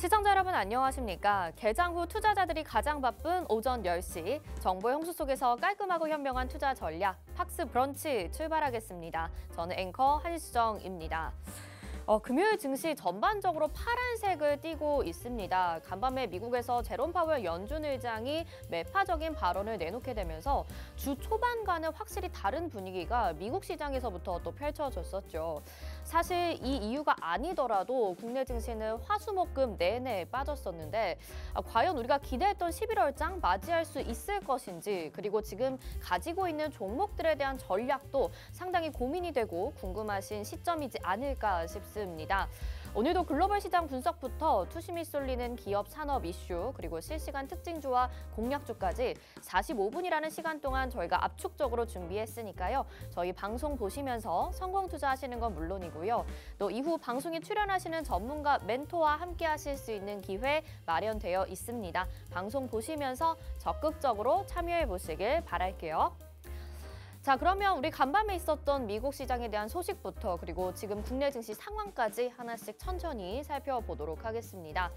시청자 여러분 안녕하십니까? 개장 후 투자자들이 가장 바쁜 오전 10시, 정보의 홍수 속에서 깔끔하고 현명한 투자 전략, 팍스 브런치 출발하겠습니다. 저는 앵커 한수정입니다. 금요일 증시 전반적으로 파란색을 띠고 있습니다. 간밤에 미국에서 제롬 파월 연준 의장이 매파적인 발언을 내놓게 되면서 주 초반과는 확실히 다른 분위기가 미국 시장에서부터 또 펼쳐졌었죠. 사실 이 이유가 아니더라도 국내 증시는 화수목금 내내 빠졌었는데 과연 우리가 기대했던 11월장 맞이할 수 있을 것인지, 그리고 지금 가지고 있는 종목들에 대한 전략도 상당히 고민이 되고 궁금하신 시점이지 않을까 싶습니다. 오늘도 글로벌 시장 분석부터 투심이 쏠리는 기업 산업 이슈, 그리고 실시간 특징주와 공략주까지 45분이라는 시간 동안 저희가 압축적으로 준비했으니까요. 저희 방송 보시면서 성공 투자하시는 건 물론이고요. 또 이후 방송에 출연하시는 전문가 멘토와 함께 하실 수 있는 기회 마련되어 있습니다. 방송 보시면서 적극적으로 참여해 보시길 바랄게요. 자, 그러면 우리 간밤에 있었던 미국 시장에 대한 소식부터, 그리고 지금 국내 증시 상황까지 하나씩 천천히 살펴보도록 하겠습니다.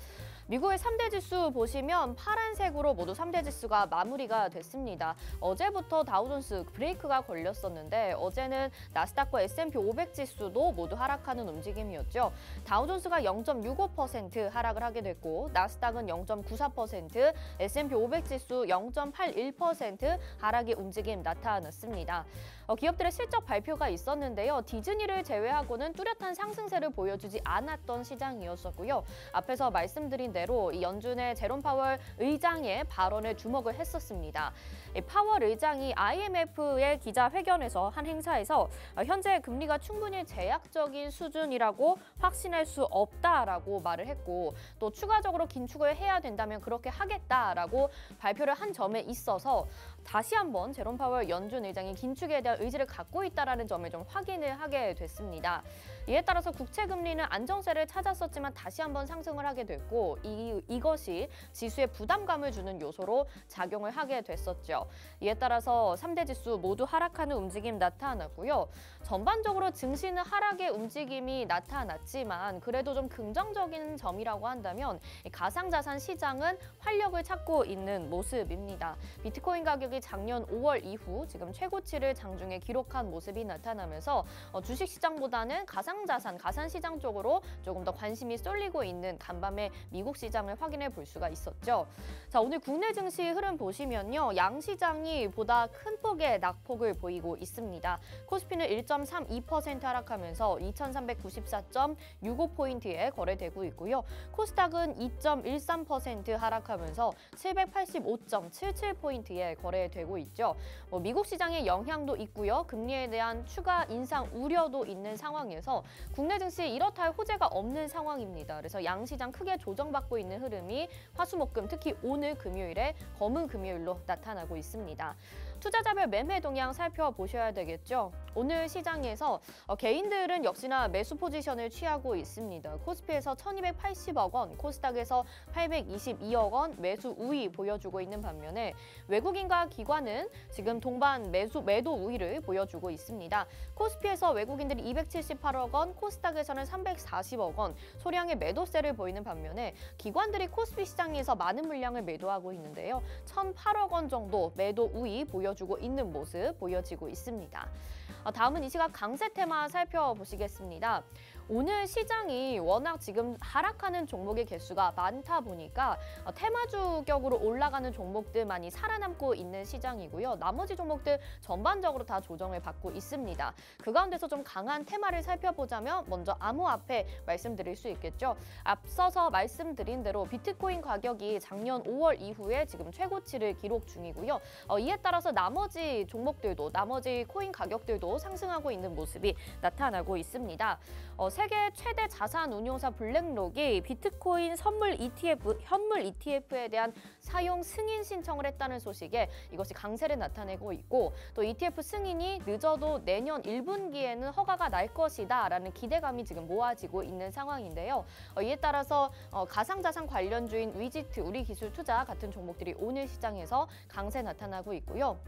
미국의 3대 지수 보시면 파란색으로 모두 3대 지수가 마무리가 됐습니다. 어제부터 다우존스 브레이크가 걸렸었는데 어제는 나스닥과 S&P 500 지수도 모두 하락하는 움직임이었죠. 다우존스가 0.65% 하락을 하게 됐고 나스닥은 0.94%, S&P 500 지수 0.81% 하락의 움직임 나타났습니다. 기업들의 실적 발표가 있었는데요. 디즈니를 제외하고는 뚜렷한 상승세를 보여주지 않았던 시장이었었고요. 앞에서 말씀드린 대로 이 연준의 제롬 파월 의장의 발언에 주목을 했었습니다. 파월 의장이 IMF의 기자회견에서 한 행사에서 현재 금리가 충분히 제약적인 수준이라고 확신할 수 없다라고 말을 했고, 또 추가적으로 긴축을 해야 된다면 그렇게 하겠다라고 발표를 한 점에 있어서 다시 한번 제롬 파월 연준 의장이 긴축에 대한 의지를 갖고 있다는 점을 좀 확인을 하게 됐습니다. 이에 따라서 국채금리는 안정세를 찾았었지만 다시 한번 상승을 하게 됐고 이것이 지수에 부담감을 주는 요소로 작용을 하게 됐었죠. 이에 따라서 3대 지수 모두 하락하는 움직임 나타났고요. 전반적으로 증시는 하락의 움직임이 나타났지만 그래도 좀 긍정적인 점이라고 한다면 가상자산 시장은 활력을 찾고 있는 모습입니다. 비트코인 가격이 작년 5월 이후 지금 최고치를 장중에 기록한 모습이 나타나면서 주식시장보다는 가상자산, 가산시장 쪽으로 조금 더 관심이 쏠리고 있는 간밤의 미국 시장을 확인해 볼 수가 있었죠. 자, 오늘 국내 증시 흐름 보시면요. 양시장이 보다 큰 폭의 낙폭을 보이고 있습니다. 코스피는 1.32% 하락하면서 2394.65포인트에 거래되고 있고요. 코스닥은 2.13% 하락하면서 785.77포인트에 거래되고 있죠. 미국 시장의 영향도 있고요. 금리에 대한 추가 인상 우려도 있는 상황에서 국내 증시 이렇다 할 호재가 없는 상황입니다. 그래서 양시장 크게 조정받고 있는 흐름이 화수목금, 특히 오늘 금요일에 검은 금요일로 나타나고 있습니다. 투자자별 매매 동향 살펴보셔야 되겠죠. 오늘 시장에서 개인들은 역시나 매수 포지션을 취하고 있습니다. 코스피에서 1280억 원, 코스닥에서 822억 원 매수 우위 보여주고 있는 반면에 외국인과 기관은 지금 동반 매도 우위를 보여주고 있습니다. 코스피에서 외국인들이 278억 원, 코스닥에서는 340억 원 소량의 매도세를 보이는 반면에 기관들이 코스피 시장에서 많은 물량을 매도하고 있는데요. 1,008억 원 정도 매도 우위 보여주고 있는 모습 보여지고 있습니다. 다음은 이 시각 강세 테마 살펴보시겠습니다. 오늘 시장이 워낙 지금 하락하는 종목의 개수가 많다 보니까 테마주격으로 올라가는 종목들만이 살아남고 있는 시장이고요. 나머지 종목들 전반적으로 다 조정을 받고 있습니다. 그 가운데서 좀 강한 테마를 살펴보자면 먼저 암호화폐 말씀드릴 수 있겠죠. 앞서서 말씀드린 대로 비트코인 가격이 작년 5월 이후에 지금 최고치를 기록 중이고요. 이에 따라서 나머지 종목들도, 나머지 코인 가격들도 상승하고 있는 모습이 나타나고 있습니다. 세계 최대 자산 운용사 블랙록이 비트코인 선물 ETF, 현물 ETF에 대한 사용 승인 신청을 했다는 소식에 이것이 강세를 나타내고 있고, 또 ETF 승인이 늦어도 내년 1분기에는 허가가 날 것이다 라는 기대감이 지금 모아지고 있는 상황인데요. 이에 따라서 가상자산 관련주인 위지트, 우리기술투자 같은 종목들이 오늘 시장에서 강세 나타나고 있고요.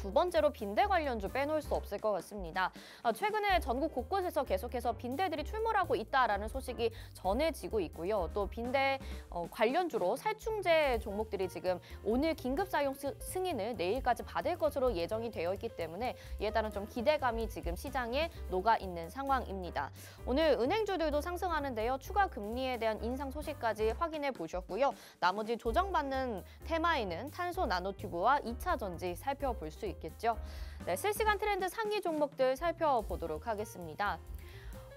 두 번째로 빈대 관련주 빼놓을 수 없을 것 같습니다. 최근에 전국 곳곳에서 계속해서 빈대들이 출몰하고 있다라는 소식이 전해지고 있고요. 또 빈대 관련주로 살충제 종목들이 지금 오늘 긴급 사용 승인을 내일까지 받을 것으로 예정이 되어 있기 때문에 이에 따른 좀 기대감이 지금 시장에 녹아 있는 상황입니다. 오늘 은행주들도 상승하는데요. 추가 금리에 대한 인상 소식까지 확인해 보셨고요. 나머지 조정받는 테마에는 탄소 나노튜브와 2차 전지 살펴볼 수 있겠죠. 네, 실시간 트렌드 상위 종목들 살펴보도록 하겠습니다.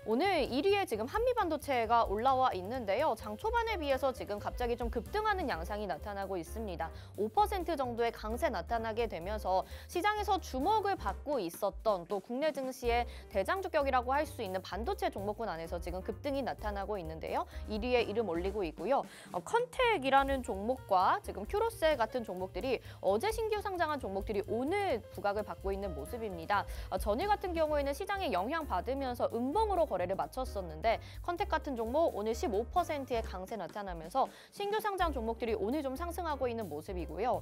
오늘 1위에 지금 한미반도체가 올라와 있는데요. 장 초반에 비해서 지금 갑자기 좀 급등하는 양상이 나타나고 있습니다. 5% 정도의 강세 나타나게 되면서 시장에서 주목을 받고 있었던 또 국내 증시의 대장주격이라고 할 수 있는 반도체 종목군 안에서 지금 급등이 나타나고 있는데요. 1위에 이름 올리고 있고요. 컨텍이라는 종목과 지금 큐로셀 같은 종목들이 어제 신규 상장한 종목들이 오늘 부각을 받고 있는 모습입니다. 전일 같은 경우에는 시장에 영향받으면서 음봉으로 거래를 마쳤었는데 컨텍 같은 종목 오늘 15%의 강세 나타나면서 신규 상장 종목들이 오늘 좀 상승하고 있는 모습이고요.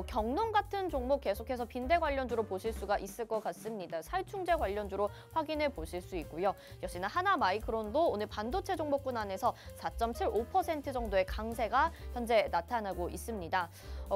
경농 같은 종목 계속해서 빈대 관련주로 보실 수가 있을 것 같습니다. 살충제 관련주로 확인해 보실 수 있고요. 역시나 하나마이크론도 오늘 반도체 종목군 안에서 4.75% 정도의 강세가 현재 나타나고 있습니다.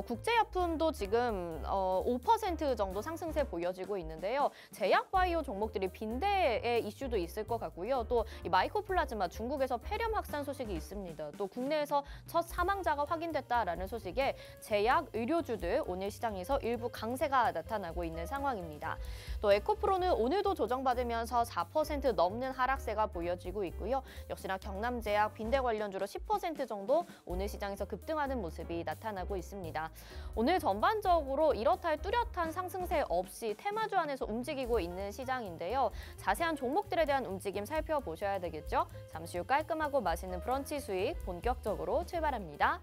국제약품도 지금 5% 정도 상승세 보여지고 있는데요. 제약바이오 종목들이 빈대의 이슈도 있을 것 같고요. 또 이 마이코플라즈마 중국에서 폐렴 확산 소식이 있습니다. 또 국내에서 첫 사망자가 확인됐다라는 소식에 제약, 의료주들 오늘 시장에서 일부 강세가 나타나고 있는 상황입니다. 또 에코프로는 오늘도 조정받으면서 4% 넘는 하락세가 보여지고 있고요. 역시나 경남제약, 빈대 관련주로 10% 정도 오늘 시장에서 급등하는 모습이 나타나고 있습니다. 오늘 전반적으로 이렇다 할 뚜렷한 상승세 없이 테마주 안에서 움직이고 있는 시장인데요. 자세한 종목들에 대한 움직임 살펴보셔야 되겠죠. 잠시 후 깔끔하고 맛있는 브런치 수익 본격적으로 출발합니다.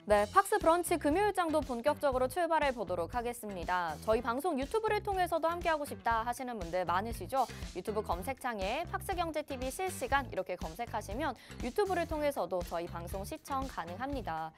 네, 팍스 브런치 금요일장도 본격적으로 출발해 보도록 하겠습니다. 저희 방송 유튜브를 통해서도 함께하고 싶다 하시는 분들 많으시죠? 유튜브 검색창에 팍스경제TV 실시간 이렇게 검색하시면 유튜브를 통해서도 저희 방송 시청 가능합니다.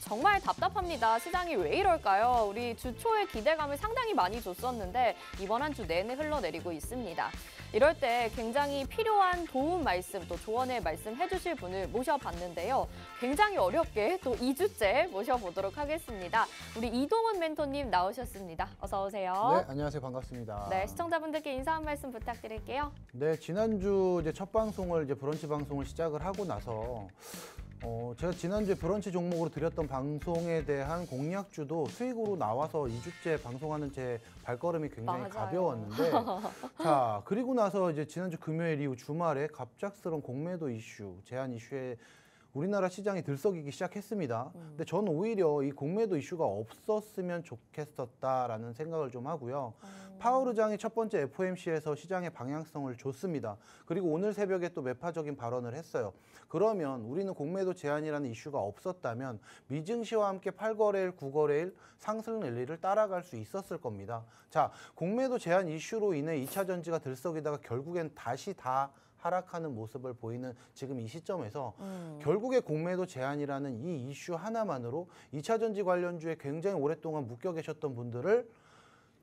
정말 답답합니다. 시장이 왜 이럴까요? 우리 주 초에 기대감을 상당히 많이 줬었는데 이번 한 주 내내 흘러내리고 있습니다. 이럴 때 굉장히 필요한 도움 말씀, 또 조언의 말씀 해주실 분을 모셔봤는데요. 굉장히 어렵게 또 2주째 모셔보도록 하겠습니다. 우리 이동훈 멘토님 나오셨습니다. 어서 오세요. 네, 안녕하세요. 반갑습니다. 네, 시청자분들께 인사 한 말씀 부탁드릴게요. 네, 지난주 이제 첫 방송을 브런치 방송을 시작을 하고 나서 제가 지난주에 브런치 종목으로 드렸던 방송에 대한 공략주도 수익으로 나와서 2주째 방송하는 제 발걸음이 굉장히 맞아요. 가벼웠는데 자, 그리고 나서 이제 지난주 금요일 이후 주말에 갑작스러운 공매도 이슈, 제한 이슈에 우리나라 시장이 들썩이기 시작했습니다. 근데 저는 오히려 이 공매도 이슈가 없었으면 좋겠었다라는 생각을 좀 하고요. 파월 의장이 첫 번째 FOMC에서 시장의 방향성을 줬습니다. 그리고 오늘 새벽에 또 매파적인 발언을 했어요. 그러면 우리는 공매도 제한이라는 이슈가 없었다면 미증시와 함께 8거래일, 9거래일 상승 랠리를 따라갈 수 있었을 겁니다. 자, 공매도 제한 이슈로 인해 2차 전지가 들썩이다가 결국엔 다시 다 하락하는 모습을 보이는 지금 이 시점에서 결국에 공매도 제한이라는 이 이슈 하나만으로 2차 전지 관련주에 굉장히 오랫동안 묶여 계셨던 분들을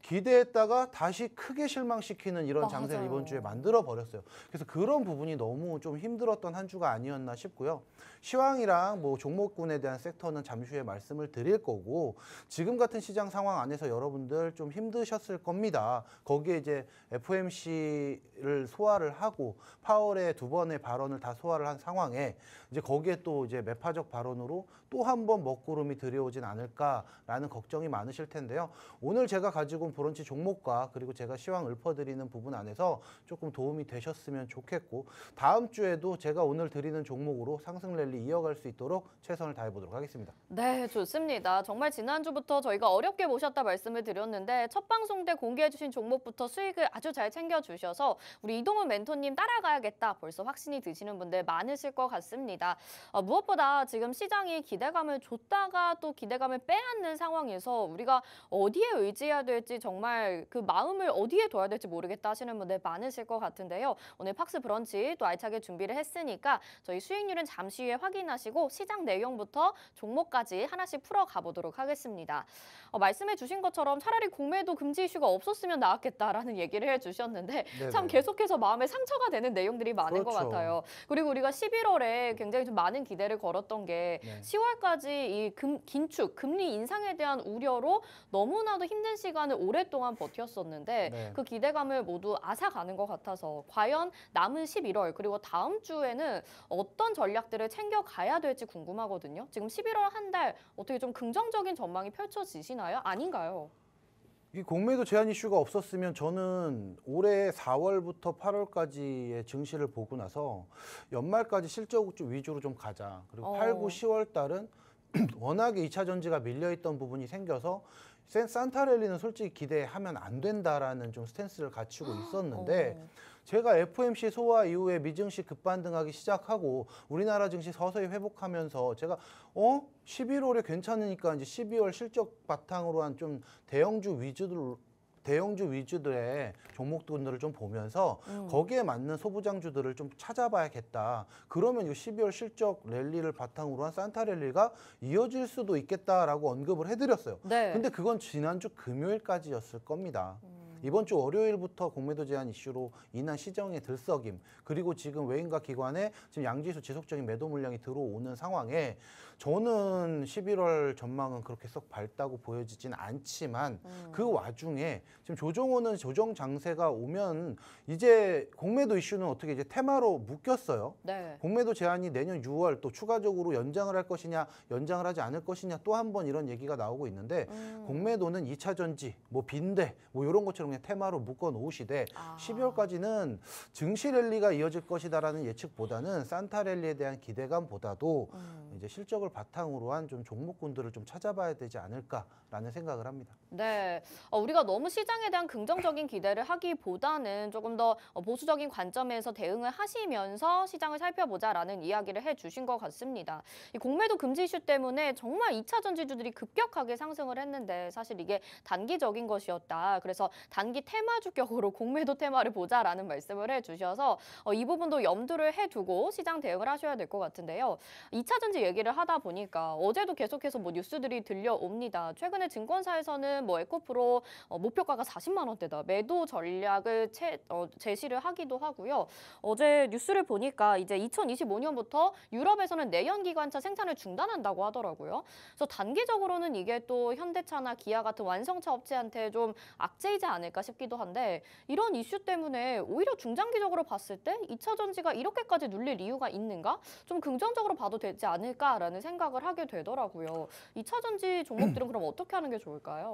기대했다가 다시 크게 실망시키는 이런 장세를 맞아요. 이번 주에 만들어 버렸어요. 그래서 그런 부분이 너무 좀 힘들었던 한 주가 아니었나 싶고요. 시황이랑 뭐 종목군에 대한 섹터는 잠시 후에 말씀을 드릴 거고, 지금 같은 시장 상황 안에서 여러분들 좀 힘드셨을 겁니다. 거기에 이제 FOMC를 소화를 하고 파월의 두 번의 발언을 다 소화를 한 상황에 이제 거기에 또 이제 매파적 발언으로 또 한 번 먹구름이 들여오진 않을까라는 걱정이 많으실 텐데요. 오늘 제가 가지고 온 브런치 종목과 그리고 제가 시황 읊어드리는 부분 안에서 조금 도움이 되셨으면 좋겠고, 다음 주에도 제가 오늘 드리는 종목으로 상승 랠리 이어갈 수 있도록 최선을 다해보도록 하겠습니다. 네, 좋습니다. 정말 지난주부터 저희가 어렵게 모셨다 말씀을 드렸는데 첫 방송 때 공개해주신 종목부터 수익을 아주 잘 챙겨주셔서 우리 이동훈 멘토님 따라가야겠다 벌써 확신이 드시는 분들 많으실 것 같습니다. 무엇보다 지금 시장이 기대감을 줬다가 또 기대감을 빼앗는 상황에서 우리가 어디에 의지해야 될지 정말 그 마음을 어디에 둬야 될지 모르겠다 하시는 분들 많으실 것 같은데요. 오늘 팍스 브런치 또 알차게 준비를 했으니까 저희 수익률은 잠시 후에 확인하시고 시장 내용부터 종목까지 하나씩 풀어가 보도록 하겠습니다. 말씀해 주신 것처럼 차라리 공매도 금지 이슈가 없었으면 나았겠다라는 얘기를 해주셨는데 네네. 참 계속해서 마음에 상처가 되는 내용들이 많은 것 그렇죠. 같아요. 그리고 우리가 11월에 굉장히 좀 많은 기대를 걸었던 게 네. 10월까지 이 긴축, 금리 인상에 대한 우려로 너무나도 힘든 시간을 오랫동안 버텼었는데 네. 그 기대감을 모두 앗아가는 것 같아서 과연 남은 11월 그리고 다음 주에는 어떤 전략들을 챙겨가야 될지 궁금하거든요. 지금 11월 한 달 어떻게 좀 긍정적인 전망이 펼쳐지시나요? 아닌가요? 이 공매도 제한 이슈가 없었으면 저는 올해 4월부터 8월까지의 증시를 보고 나서 연말까지 실적 위주로 좀 가자. 그리고 8, 9, 10월 달은 워낙에 2차 전지가 밀려있던 부분이 생겨서 산타랠리는 솔직히 기대하면 안 된다라는 좀 스탠스를 갖추고 있었는데 제가 FOMC 소화 이후에 미증시 급반등하기 시작하고 우리나라 증시 서서히 회복하면서 제가 11월에 괜찮으니까 이제 12월 실적 바탕으로 한 좀 대형주 위주들의 종목들을 좀 보면서 거기에 맞는 소부장주들을 좀 찾아봐야겠다. 그러면 이 12월 실적 랠리를 바탕으로 한 산타 랠리가 이어질 수도 있겠다라고 언급을 해드렸어요. 네. 근데 그건 지난주 금요일까지였을 겁니다. 이번 주 월요일부터 공매도 제한 이슈로 인한 시장의 들썩임, 그리고 지금 외인과 기관의 지금 양지수 지속적인 매도 물량이 들어오는 상황에 저는 11월 전망은 그렇게 썩 밝다고 보여지진 않지만 그 와중에 지금 조정호는 조정 장세가 오면 이제 공매도 이슈는 어떻게 이제 테마로 묶였어요. 네. 공매도 제한이 내년 6월 또 추가적으로 연장을 할 것이냐 연장을 하지 않을 것이냐 또 한 번 이런 얘기가 나오고 있는데 공매도는 2차 전지, 뭐 빈대 뭐 이런 것처럼 그냥 테마로 묶어 놓으시되 12월까지는 증시 랠리가 이어질 것이다라는 예측보다는 산타 랠리에 대한 기대감보다도 이제 실적을 바탕으로 한 좀 종목군들을 좀 찾아봐야 되지 않을까라는 생각을 합니다. 네, 우리가 너무 시장에 대한 긍정적인 기대를 하기보다는 조금 더 보수적인 관점에서 대응을 하시면서 시장을 살펴보자라는 이야기를 해주신 것 같습니다. 이 공매도 금지 이슈 때문에 정말 2차 전지주들이 급격하게 상승을 했는데 사실 이게 단기적인 것이었다. 그래서 단기 테마 주격으로 공매도 테마를 보자라는 말씀을 해주셔서 이 부분도 염두를 해두고 시장 대응을 하셔야 될 것 같은데요. 2차 전지 얘기를 하다 보니까 어제도 계속해서 뭐 뉴스들이 들려옵니다. 최근에 증권사에서는 뭐 에코프로 목표가가 40만 원대다. 매도 전략을 제시를 하기도 하고요. 어제 뉴스를 보니까 이제 2025년부터 유럽에서는 내연기관차 생산을 중단한다고 하더라고요. 그래서 단기적으로는 이게 또 현대차나 기아 같은 완성차 업체한테 좀 악재이지 않을까 싶기도 한데 이런 이슈 때문에 오히려 중장기적으로 봤을 때 2차 전지가 이렇게까지 눌릴 이유가 있는가? 좀 긍정적으로 봐도 되지 않을까라는 생각을 하게 되더라고요. 2차 전지 종목들은 그럼 어떻게 하는 게 좋을까요?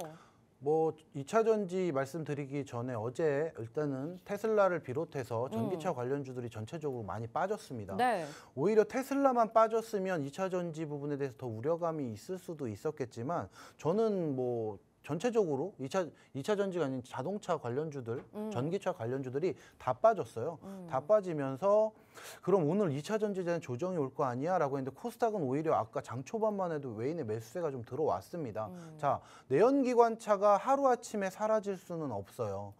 뭐 2차 전지 말씀드리기 전에 어제 일단은 테슬라를 비롯해서 전기차 관련주들이 전체적으로 많이 빠졌습니다. 네. 오히려 테슬라만 빠졌으면 2차 전지 부분에 대해서 더 우려감이 있을 수도 있었겠지만 저는 뭐 전체적으로 2차 전지가 아닌 자동차 관련주들, 전기차 관련주들이 다 빠졌어요. 다 빠지면서 그럼 오늘 2차 전지에 대한 조정이 올 거 아니야? 라고 했는데 코스닥은 오히려 아까 장 초반만 해도 외인의 매수세가 좀 들어왔습니다. 자, 내연기관차가 하루아침에 사라질 수는 없어요.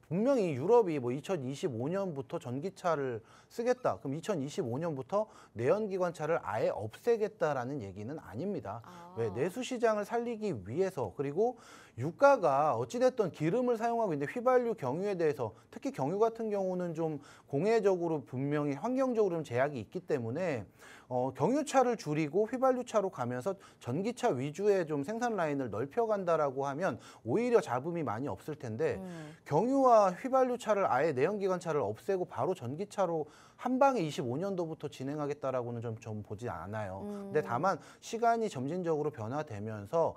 분명히 유럽이 뭐 2025년부터 전기차를 쓰겠다. 그럼 2025년부터 내연기관차를 아예 없애겠다라는 얘기는 아닙니다. 왜 내수 시장을 살리기 위해서 그리고 유가가 어찌됐든 기름을 사용하고 있는데 휘발유, 경유에 대해서 특히 경유 같은 경우는 좀 공해적으로 분명히 환경적으로는 제약이 있기 때문에 경유차를 줄이고 휘발유차로 가면서 전기차 위주의 좀 생산 라인을 넓혀간다라고 하면 오히려 잡음이 많이 없을 텐데 경유와 휘발유차를 아예 내연기관차를 없애고 바로 전기차로 한 방에 25년도부터 진행하겠다라고는 좀 보지 않아요. 근데 다만 시간이 점진적으로 변화되면서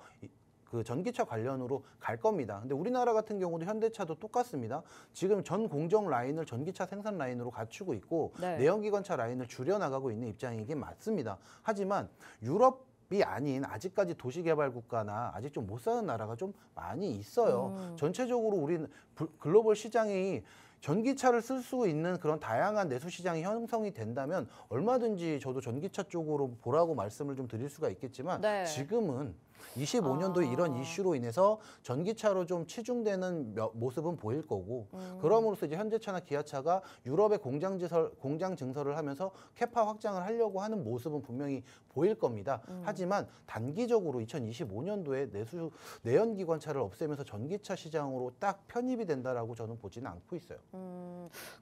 그 전기차 관련으로 갈 겁니다. 근데 우리나라 같은 경우도 현대차도 똑같습니다. 지금 전 공정 라인을 전기차 생산 라인으로 갖추고 있고 네. 내연기관차 라인을 줄여나가고 있는 입장이긴 맞습니다. 하지만 유럽이 아닌 아직까지 도시개발국가나 아직 좀 못 사는 나라가 좀 많이 있어요. 전체적으로 우리는 글로벌 시장이 전기차를 쓸 수 있는 그런 다양한 내수 시장이 형성이 된다면 얼마든지 저도 전기차 쪽으로 보라고 말씀을 좀 드릴 수가 있겠지만 네. 지금은 25년도에 이런 이슈로 인해서 전기차로 좀 치중되는 모습은 보일 거고 그럼으로써 이제 현대차나 기아차가 유럽의 공장 증설을 하면서 캐파 확장을 하려고 하는 모습은 분명히 보일 겁니다. 하지만 단기적으로 2025년도에 내연기관차를 없애면서 전기차 시장으로 딱 편입이 된다라고 저는 보지는 않고 있어요.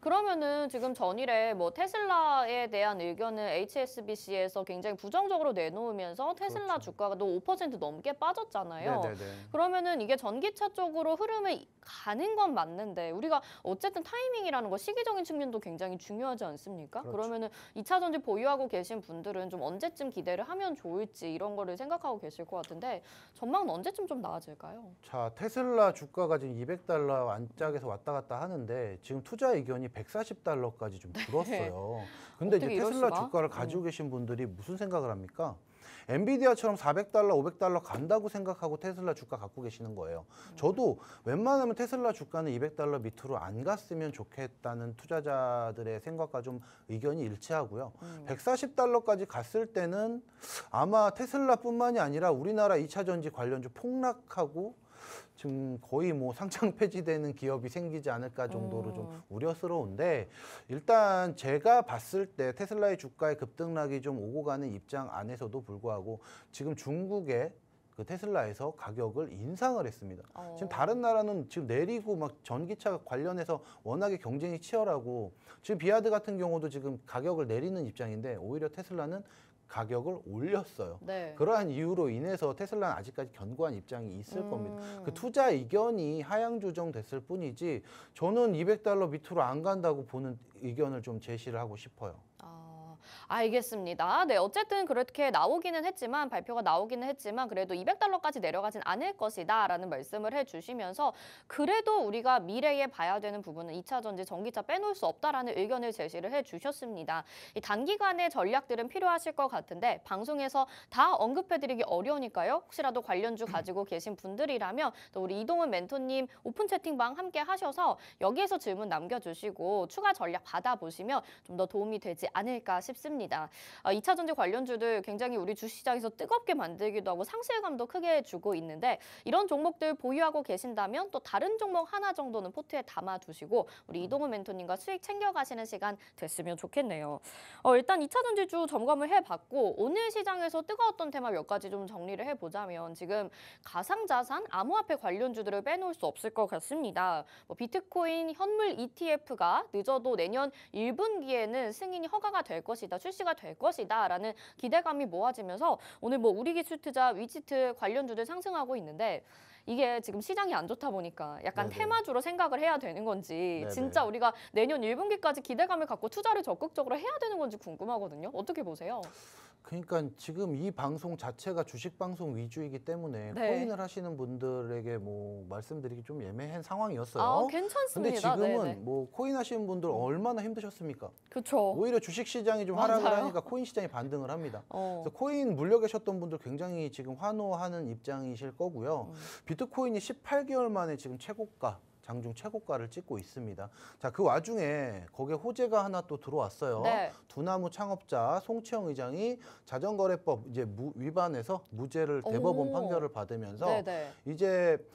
그러면은 지금 전일에 뭐 테슬라에 대한 의견을 HSBC에서 굉장히 부정적으로 내놓으면서 테슬라 그렇죠. 주가가 또 5% 넘게 빠졌잖아요. 네네네. 그러면은 이게 전기차 쪽으로 흐름을 가는 건 맞는데 우리가 어쨌든 타이밍이라는 거 시기적인 측면도 굉장히 중요하지 않습니까? 그렇죠. 그러면은 2차 전지 보유하고 계신 분들은 좀 언제쯤 기대를 하면 좋을지 이런 거를 생각하고 계실 것 같은데 전망은 언제쯤 좀 나아질까요? 자, 테슬라 주가가 지금 $200 안짝에서 왔다 갔다 하는데 지금 투자 의견이 $140까지 좀 줄었어요. 근데 이제 어떻게 테슬라 이럴 수가? 주가를 가지고 계신 분들이 무슨 생각을 합니까? 엔비디아처럼 $400, $500 간다고 생각하고 테슬라 주가 갖고 계시는 거예요. 저도 웬만하면 테슬라 주가는 $200 밑으로 안 갔으면 좋겠다는 투자자들의 생각과 좀 의견이 일치하고요. $140까지 갔을 때는 아마 테슬라뿐만이 아니라 우리나라 2차 전지 관련주 폭락하고 지금 거의 뭐 상장 폐지되는 기업이 생기지 않을까 정도로 좀 우려스러운데 일단 제가 봤을 때 테슬라의 주가의 급등락이 좀 오고 가는 입장 안에서도 불구하고 지금 중국의 그 테슬라에서 가격을 인상을 했습니다. 지금 다른 나라는 지금 내리고 막 전기차 관련해서 워낙에 경쟁이 치열하고 지금 비아드 같은 경우도 지금 가격을 내리는 입장인데 오히려 테슬라는 가격을 올렸어요. 네. 그러한 이유로 인해서 테슬라는 아직까지 견고한 입장이 있을 겁니다. 그 투자 의견이 하향 조정됐을 뿐이지 저는 $200 밑으로 안 간다고 보는 의견을 좀 제시를 하고 싶어요. 알겠습니다. 네, 어쨌든 그렇게 나오기는 했지만 발표가 나오기는 했지만 그래도 $200까지 내려가진 않을 것이다라는 말씀을 해주시면서 그래도 우리가 미래에 봐야 되는 부분은 2차 전지 전기차 빼놓을 수 없다라는 의견을 제시를 해주셨습니다. 이 단기간의 전략들은 필요하실 것 같은데 방송에서 다 언급해드리기 어려우니까요. 혹시라도 관련주 가지고 계신 분들이라면 또 우리 이동훈 멘토님 오픈 채팅방 함께 하셔서 여기에서 질문 남겨주시고 추가 전략 받아보시면 좀 더 도움이 되지 않을까 싶습니다. 2차 전지 관련주들 굉장히 우리 주시장에서 뜨겁게 만들기도 하고 상실감도 크게 주고 있는데 이런 종목들 보유하고 계신다면 또 다른 종목 하나 정도는 포트에 담아두시고 우리 이동훈 멘토님과 수익 챙겨가시는 시간 됐으면 좋겠네요. 일단 2차 전지주 점검을 해봤고 오늘 시장에서 뜨거웠던 테마 몇 가지 좀 정리를 해보자면 지금 가상자산, 암호화폐 관련주들을 빼놓을 수 없을 것 같습니다. 비트코인 현물 ETF가 늦어도 내년 1분기에는 승인이 허가가 될 것이다, 출시가 될 것이다 라는 기대감이 모아지면서 오늘 우리 기술 투자, 위치트 관련주들 상승하고 있는데 이게 지금 시장이 안 좋다 보니까 약간 네네. 테마주로 생각을 해야 되는 건지 네네. 진짜 우리가 내년 1분기까지 기대감을 갖고 투자를 적극적으로 해야 되는 건지 궁금하거든요. 어떻게 보세요? 그러니까 지금 이 방송 자체가 주식 방송 위주이기 때문에 네. 코인을 하시는 분들에게 뭐 말씀드리기 좀 애매한 상황이었어요. 괜찮습니다. 근데 지금은 네네. 뭐 코인 하시는 분들 얼마나 힘드셨습니까? 그렇죠. 오히려 주식 시장이 좀 하락을 맞아요. 하니까 코인 시장이 반등을 합니다. 어. 그래서 코인 물려 계셨던 분들 굉장히 지금 환호하는 입장이실 거고요. 비트코인이 18개월 만에 지금 최고가, 장중 최고가를 찍고 있습니다. 자, 그 와중에 거기에 호재가 하나 또 들어왔어요. 네. 두나무 창업자 송치영 의장이 자전거래법 이제 위반해서 무죄를 대법원 오. 판결을 받으면서 네네. 이제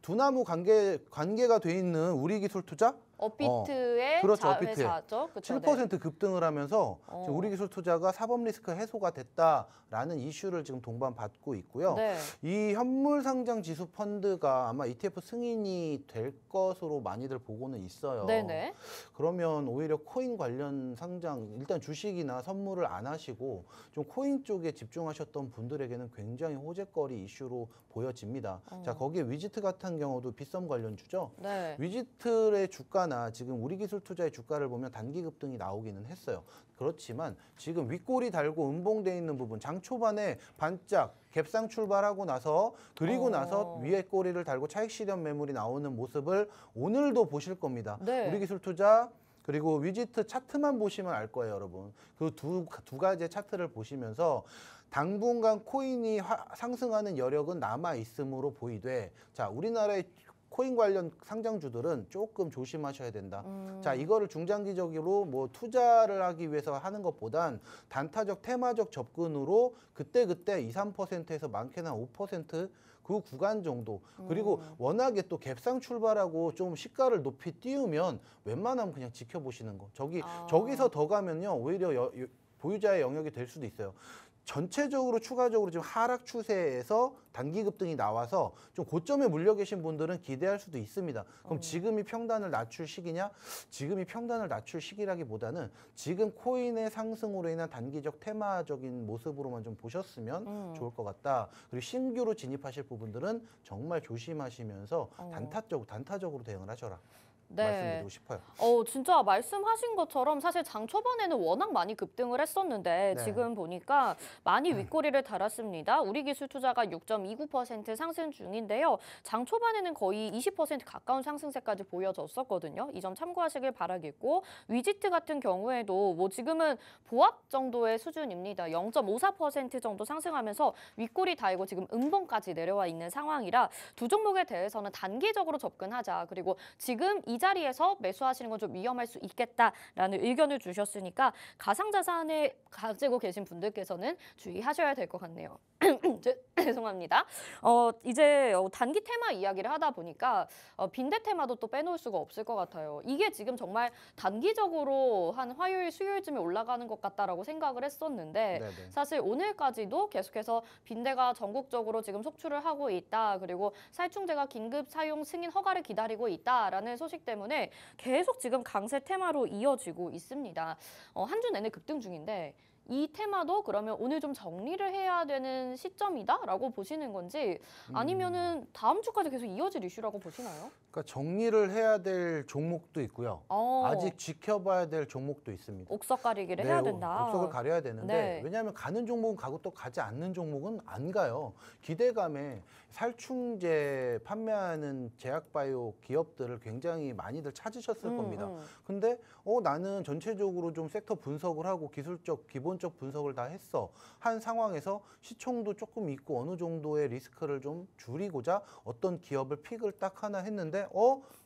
두나무 관계가 돼 있는 우리 기술 투자 업비트의 그렇죠, 업비트의. 자회사죠. 그쵸? 7% 급등을 하면서 지금 어. 우리기술투자가 사법 리스크 해소가 됐다라는 이슈를 지금 동반받고 있고요. 네. 이 현물 상장 지수 펀드가 아마 ETF 승인이 될 것으로 많이들 보고는 있어요. 네네. 그러면 오히려 코인 관련 상장, 일단 주식이나 선물을 안 하시고 좀 코인 쪽에 집중하셨던 분들에게는 굉장히 호재거리 이슈로 보여집니다. 자, 거기에 위지트 같은 경우도 빗썸 관련주죠. 네. 위지트의 주가나 지금 우리기술투자의 주가를 보면 단기 급등이 나오기는 했어요. 그렇지만 지금 윗골이 달고 음봉돼 있는 부분, 장 초반에 반짝 갭상 출발하고 나서 그리고 나서 위에 꼬리를 달고 차익 실현 매물이 나오는 모습을 오늘도 보실 겁니다. 네. 우리기술투자 그리고 위지트 차트만 보시면 알 거예요, 여러분. 그 두 가지의 차트를 보시면서 당분간 코인이 상승하는 여력은 남아 있음으로 보이되, 자, 우리나라의 코인 관련 상장주들은 조금 조심하셔야 된다. 자, 이거를 중장기적으로 뭐 투자를 하기 위해서 하는 것보단 단타적 테마적 접근으로 그때그때 2, 3%에서 많게는 5%그 구간 정도. 그리고 워낙에 또 갭상 출발하고 좀 시가를 높이 띄우면 웬만하면 그냥 지켜보시는 거. 저기서 더 가면요, 오히려 보유자의 영역이 될 수도 있어요. 전체적으로 추가적으로 지금 하락 추세에서 단기 급등이 나와서 좀 고점에 물려 계신 분들은 기대할 수도 있습니다. 그럼 지금이 평단을 낮출 시기냐? 지금이 평단을 낮출 시기라기보다는 지금 코인의 상승으로 인한 단기적 테마적인 모습으로만 좀 보셨으면 좋을 것 같다. 그리고 신규로 진입하실 부분들은 정말 조심하시면서 단타적으로 대응을 하셔라. 네. 말씀드리고 싶어요. 진짜 말씀하신 것처럼 사실 장 초반에는 워낙 많이 급등을 했었는데 네. 지금 보니까 많이 윗꼬리를 달았습니다. 우리기술투자가 6.29% 상승 중인데요. 장 초반에는 거의 20% 가까운 상승세까지 보여졌었거든요. 이 점 참고하시길 바라겠고, 위지트 같은 경우에도 뭐 지금은 보합 정도의 수준입니다. 0.54% 정도 상승하면서 윗꼬리 달고 지금 음봉까지 내려와 있는 상황이라 두 종목에 대해서는 단기적으로 접근하자. 그리고 지금 이 자리에서 매수하시는 건 좀 위험할 수 있겠다라는 의견을 주셨으니까 가상자산을 가지고 계신 분들께서는 주의하셔야 될 것 같네요. 죄송합니다. 이제 단기 테마 이야기를 하다 보니까 빈대 테마도 또 빼놓을 수가 없을 것 같아요. 이게 지금 정말 단기적으로 한 화요일, 수요일쯤에 올라가는 것 같다라고 생각을 했었는데 네네. 사실 오늘까지도 계속해서 빈대가 전국적으로 지금 속출을 하고 있다. 그리고 살충제가 긴급 사용 승인 허가를 기다리고 있다라는 소식 때문에 계속 지금 강세 테마로 이어지고 있습니다. 한 주 내내 급등 중인데 이 테마도 그러면 오늘 좀 정리를 해야 되는 시점이다라고 보시는 건지 아니면은 다음 주까지 계속 이어질 이슈라고 보시나요? 그러니까 정리를 해야 될 종목도 있고요. 아직 지켜봐야 될 종목도 있습니다. 옥석 가리기를 해야 된다. 옥석을 가려야 되는데 네. 왜냐하면 가는 종목은 가고 또 가지 않는 종목은 안 가요. 기대감에 살충제 판매하는 제약바이오 기업들을 굉장히 많이들 찾으셨을 겁니다. 근데 나는 전체적으로 좀 섹터 분석을 하고 기술적 기본적 분석을 다 했어 한 상황에서 시총도 조금 있고 어느 정도의 리스크를 좀 줄이고자 어떤 기업을 픽을 딱 하나 했는데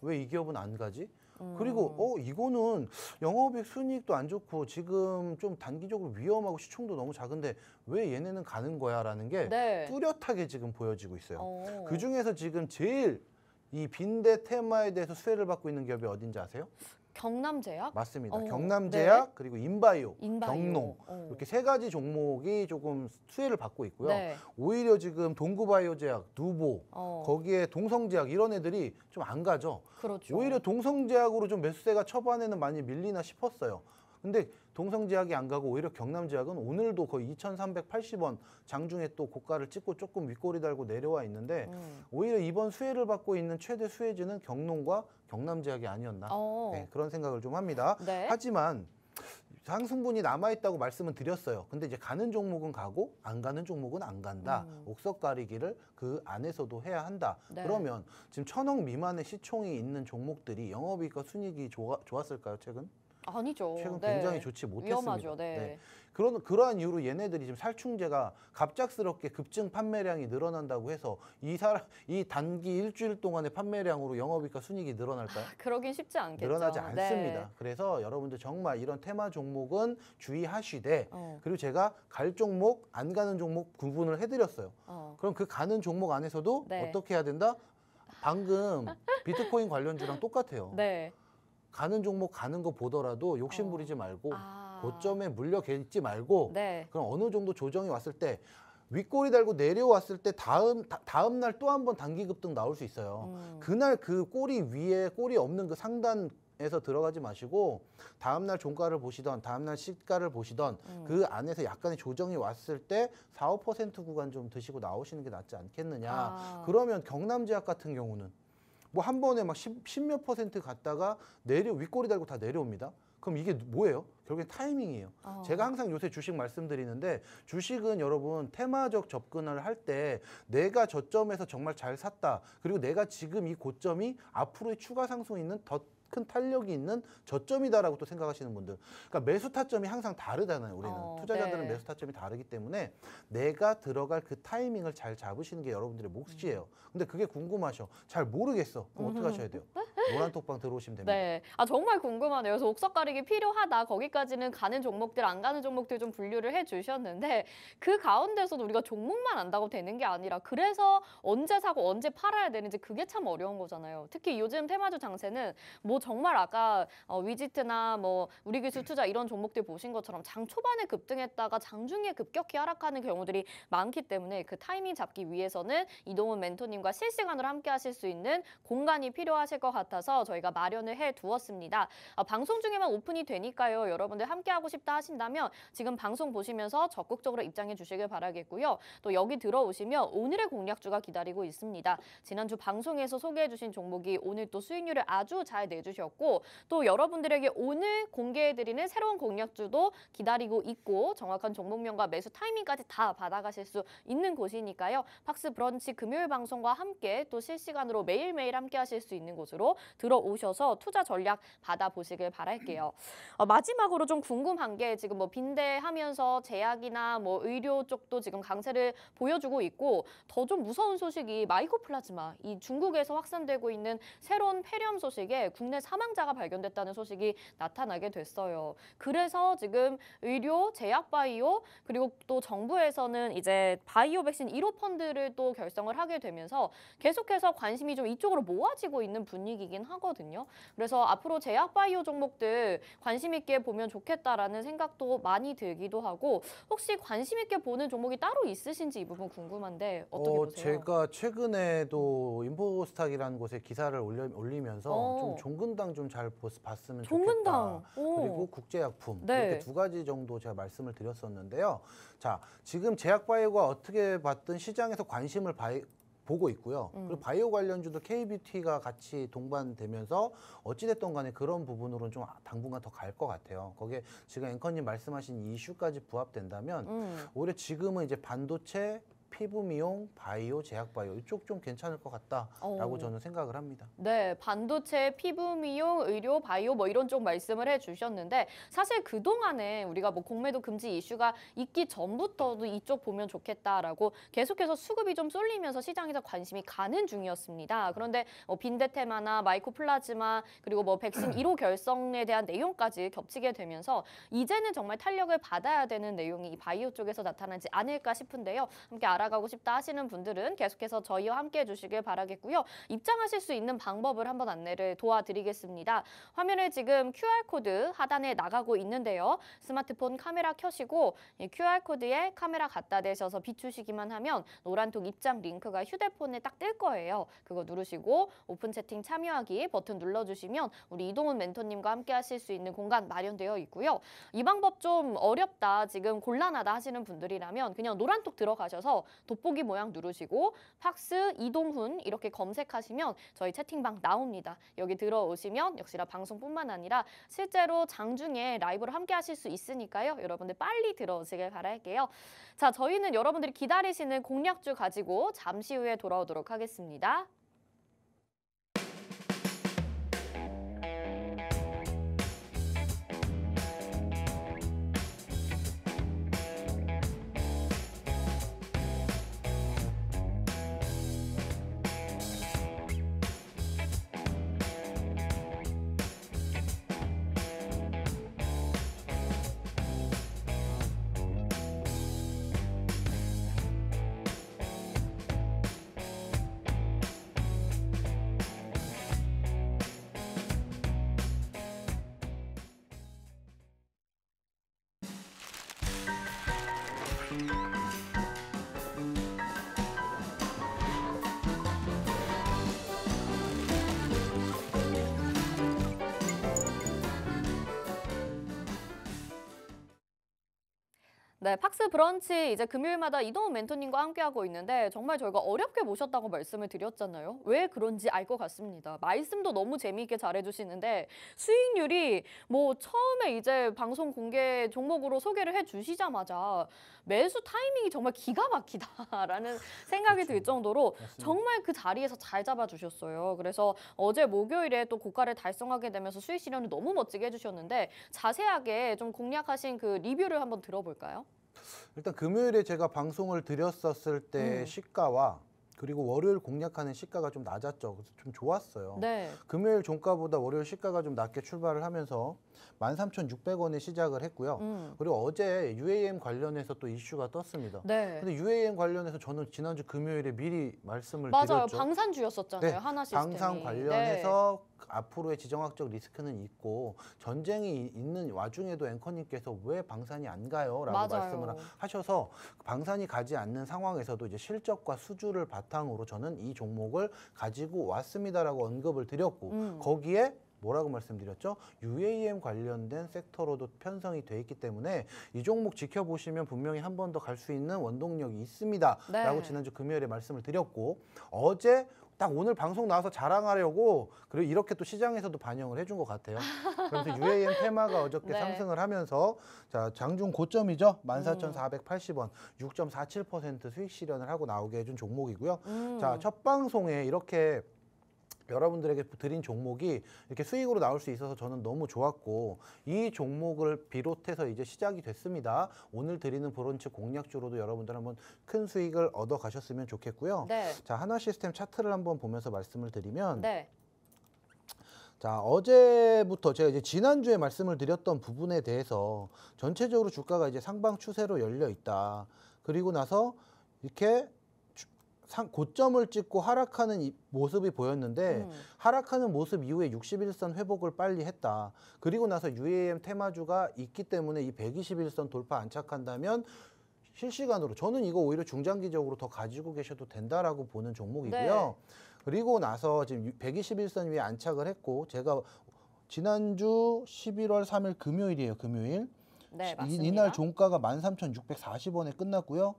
왜 이 기업은 안 가지? 그리고 이거는 영업이익 순이익도 안 좋고 지금 좀 단기적으로 위험하고 시총도 너무 작은데 왜 얘네는 가는 거야? 라는 게 네. 뚜렷하게 지금 보여지고 있어요. 어. 그중에서 지금 제일 이 빈대 테마에 대해서 수혜를 받고 있는 기업이 어딘지 아세요? 경남제약? 맞습니다. 네. 경남제약 그리고 인바이오, 인바이오. 경농 이렇게 세 가지 종목이 조금 수혜를 받고 있고요. 네. 오히려 지금 동구바이오제약, 누보, 거기에 동성제약 이런 애들이 좀 안 가죠. 그렇죠. 오히려 동성제약으로 좀 매수세가 초반에는 많이 밀리나 싶었어요. 근데 동성제약이 안 가고 오히려 경남제약은 오늘도 거의 2,380원 장중에 또 고가를 찍고 조금 윗꼬리 달고 내려와 있는데 오히려 이번 수혜를 받고 있는 최대 수혜주는 경농과 경남제약이 아니었나 네, 그런 생각을 좀 합니다. 네. 하지만 상승분이 남아있다고 말씀은 드렸어요. 근데 이제 가는 종목은 가고 안 가는 종목은 안 간다. 옥석 가리기를 그 안에서도 해야 한다. 네. 그러면 지금 1,000억 미만의 시총이 있는 종목들이 영업이익과 순이익이 좋았을까요, 최근? 아니죠. 최근 네. 굉장히 좋지 못했습니다. 위험하죠. 네. 그러한 이유로 얘네들이 지금 살충제가 갑작스럽게 급증 판매량이 늘어난다고 해서 이 단기 일주일 동안의 판매량으로 영업이익과 순이익이 늘어날까요? 그러긴 쉽지 않겠죠. 늘어나지 않습니다. 네. 그래서 여러분들 정말 이런 테마 종목은 주의하시되 그리고 제가 갈 종목, 안 가는 종목 구분을 해드렸어요. 그럼 그 가는 종목 안에서도 네. 어떻게 해야 된다? 방금 비트코인 관련주랑 똑같아요. 네. 가는 종목 가는 거 보더라도 욕심 부리지 말고 아. 고점에 물려 겠지 말고 네. 그럼 어느 정도 조정이 왔을 때 윗꼬리 달고 내려왔을 때 다음 날 또 한 번 단기 급등 나올 수 있어요. 그날 그 꼬리 위에 꼬리 없는 그 상단에서 들어가지 마시고 다음 날 종가를 보시던 다음 날 시가를 보시던 그 안에서 약간의 조정이 왔을 때 4, 5% 구간 좀 드시고 나오시는 게 낫지 않겠느냐. 아. 그러면 경남제약 같은 경우는 뭐 한 번에 막 10몇 % 갔다가 윗꼬리 달고 다 내려옵니다. 그럼 이게 뭐예요? 결국엔 타이밍이에요. 제가 항상 요새 주식 말씀드리는데 주식은 여러분 테마적 접근을 할 때 내가 저점에서 정말 잘 샀다. 그리고 내가 지금 이 고점이 앞으로의 추가 상승이 있는 더 큰 탄력이 있는 저점이다라고 또 생각하시는 분들. 그러니까 매수 타점이 항상 다르잖아요. 우리는 투자자들은 네. 매수 타점이 다르기 때문에 내가 들어갈 그 타이밍을 잘 잡으시는 게 여러분들의 몫이에요. 근데 그게 궁금하셔. 잘 모르겠어. 그럼 어떻게 하셔야 돼요? 노란톡방 들어오시면 됩니다. 네. 아, 정말 궁금하네요. 그래서 옥석 가리기 필요하다. 거기까지는 가는 종목들, 안 가는 종목들 좀 분류를 해주셨는데 그 가운데서도 우리가 종목만 안다고 되는 게 아니라 그래서 언제 사고 언제 팔아야 되는지 그게 참 어려운 거잖아요. 특히 요즘 테마주 장세는 뭐 정말 아까 위지트나 뭐 우리기술 투자 이런 종목들 보신 것처럼 장 초반에 급등했다가 장중에 급격히 하락하는 경우들이 많기 때문에 그 타이밍 잡기 위해서는 이동훈 멘토님과 실시간으로 함께 하실 수 있는 공간이 필요하실 것 같아서 저희가 마련을 해두었습니다. 방송 중에만 오픈이 되니까요. 여러분들 함께 하고 싶다 하신다면 지금 방송 보시면서 적극적으로 입장해 주시길 바라겠고요. 또 여기 들어오시면 오늘의 공략주가 기다리고 있습니다. 지난주 방송에서 소개해 주신 종목이 오늘 또 수익률을 아주 잘 내주셨고 또 여러분들에게 오늘 공개해드리는 새로운 공략주도 기다리고 있고 정확한 종목명과 매수 타이밍까지 다 받아가실 수 있는 곳이니까요. 팍스 브런치 금요일 방송과 함께 또 실시간으로 매일매일 함께 하실 수 있는 곳으로 들어오셔서 투자 전략 받아보시길 바랄게요. 마지막으로 좀 궁금한 게 지금 뭐 빈대하면서 제약이나 뭐 의료 쪽도 지금 강세를 보여주고 있고 더 좀 무서운 소식이 마이코플라즈마, 이 중국에서 확산되고 있는 새로운 폐렴 소식에 국내 사망자가 발견됐다는 소식이 나타나게 됐어요. 그래서 지금 의료, 제약바이오 그리고 또 정부에서는 이제 바이오 백신 1호 펀드를 또 결성을 하게 되면서 계속해서 관심이 좀 이쪽으로 모아지고 있는 분위기긴 하거든요. 그래서 앞으로 제약바이오 종목들 관심 있게 보면 좋겠다라는 생각도 많이 들기도 하고 혹시 관심 있게 보는 종목이 따로 있으신지 이 부분 궁금한데 어떻게 보세요? 제가 최근에도 인포스탁이라는 곳에 기사를 올리면서 좀 종근당 좀 잘 봤으면 종근당. 좋겠다. 그리고 국제약품 네. 이렇게 두 가지 정도 제가 말씀을 드렸었는데요. 자, 지금 제약바이오가 어떻게 봤든 시장에서 관심을 보고 있고요. 그리고 바이오 관련주도 K뷰티가 같이 동반되면서 어찌됐든 간에 그런 부분으로는 좀 당분간 더 갈 것 같아요. 거기에 지금 앵커님 말씀하신 이슈까지 부합된다면 오히려 지금은 이제 반도체, 피부 미용, 바이오, 제약 바이오 이쪽 좀 괜찮을 것 같다라고 저는 생각을 합니다. 네, 반도체, 피부 미용, 의료, 바이오 뭐 이런 쪽 말씀을 해주셨는데 사실 그동안에 우리가 뭐 공매도 금지 이슈가 있기 전부터도 이쪽 보면 좋겠다라고 계속해서 수급이 좀 쏠리면서 시장에서 관심이 가는 중이었습니다. 그런데 빈대 테마나 마이코플라즈마 그리고 뭐 백신 1호 결성에 대한 내용까지 겹치게 되면서 이제는 정말 탄력을 받아야 되는 내용이 이 바이오 쪽에서 나타나지 않을까 싶은데요. 함께 알아가고 싶다 하시는 분들은 계속해서 저희와 함께 해주시길 바라겠고요. 입장하실 수 있는 방법을 한번 안내를 도와드리겠습니다. 화면에 지금 QR코드 하단에 나가고 있는데요. 스마트폰 카메라 켜시고 QR코드에 카메라 갖다 대셔서 비추시기만 하면 노란톡 입장 링크가 휴대폰에 딱 뜰 거예요. 그거 누르시고 오픈 채팅 참여하기 버튼 눌러주시면 우리 이동훈 멘토님과 함께 하실 수 있는 공간 마련되어 있고요. 이 방법 좀 어렵다, 지금 곤란하다 하시는 분들이라면 그냥 노란톡 들어가셔서 돋보기 모양 누르시고 팍스 이동훈 이렇게 검색하시면 저희 채팅방 나옵니다. 여기 들어오시면 역시나 방송뿐만 아니라 실제로 장중에 라이브로 함께 하실 수 있으니까요. 여러분들 빨리 들어오시길 바랄게요. 자, 저희는 여러분들이 기다리시는 공략주 가지고 잠시 후에 돌아오도록 하겠습니다. 네, 팍스 브런치 이제 금요일마다 이동훈 멘토님과 함께하고 있는데 정말 저희가 어렵게 모셨다고 말씀을 드렸잖아요. 왜 그런지 알 것 같습니다. 말씀도 너무 재미있게 잘해주시는데 수익률이 뭐 처음에 이제 방송 공개 종목으로 소개를 해주시자마자 매수 타이밍이 정말 기가 막히다라는 생각이 들 정도로 맞습니다. 정말 그 자리에서 잘 잡아주셨어요. 그래서 어제 목요일에 또 고가를 달성하게 되면서 수익 실현을 너무 멋지게 해주셨는데 자세하게 좀 공략하신 그 리뷰를 한번 들어볼까요? 일단 금요일에 제가 방송을 드렸었을 때 시가와 그리고 월요일 공략하는 시가가 좀 낮았죠. 그래서 좀 좋았어요. 네. 금요일 종가보다 월요일 시가가 좀 낮게 출발을 하면서 13,600원에 시작을 했고요. 그리고 어제 UAM 관련해서 또 이슈가 떴습니다. 네. 근데 UAM 관련해서 저는 지난주 금요일에 미리 말씀을 맞아요. 드렸죠. 방산주였었잖아요. 네, 하나 시스템이. 방산 관련해서 앞으로의 지정학적 리스크는 있고 전쟁이 있는 와중에도 앵커님께서 왜 방산이 안 가요? 라고 맞아요. 말씀을 하셔서 방산이 가지 않는 상황에서도 이제 실적과 수주를 바탕으로 저는 이 종목을 가지고 왔습니다라고 언급을 드렸고 거기에 뭐라고 말씀드렸죠? UAM 관련된 섹터로도 편성이 돼 있기 때문에 이 종목 지켜보시면 분명히 한 번 더 갈 수 있는 원동력이 있습니다. 네. 라고 지난주 금요일에 말씀을 드렸고 어제 딱 오늘 방송 나와서 자랑하려고 그리고 이렇게 또 시장에서도 반영을 해준 것 같아요. 그래서 UAM 테마가 어저께 네. 상승을 하면서 자 장중 고점이죠. 14,480원 6.47% 수익 실현을 하고 나오게 해준 종목이고요. 자, 첫 방송에 이렇게 여러분들에게 드린 종목이 이렇게 수익으로 나올 수 있어서 저는 너무 좋았고 이 종목을 비롯해서 이제 시작이 됐습니다. 오늘 드리는 브런치 공략주로도 여러분들 한번 큰 수익을 얻어 가셨으면 좋겠고요. 네. 자, 하나시스템 차트를 한번 보면서 말씀을 드리면 네. 자, 어제부터 제가 이제 지난주에 말씀을 드렸던 부분에 대해서 전체적으로 주가가 이제 상방 추세로 열려 있다. 그리고 나서 이렇게 고점을 찍고 하락하는 모습이 보였는데 하락하는 모습 이후에 61선 회복을 빨리 했다. 그리고 나서 UAM 테마주가 있기 때문에 이 121선 돌파 안착한다면 실시간으로 저는 이거 오히려 중장기적으로 더 가지고 계셔도 된다라고 보는 종목이고요. 네. 그리고 나서 지금 121선 위에 안착을 했고 제가 지난주 11월 3일 금요일이에요. 금요일. 네, 맞습니다. 이날 종가가 13,640원에 끝났고요.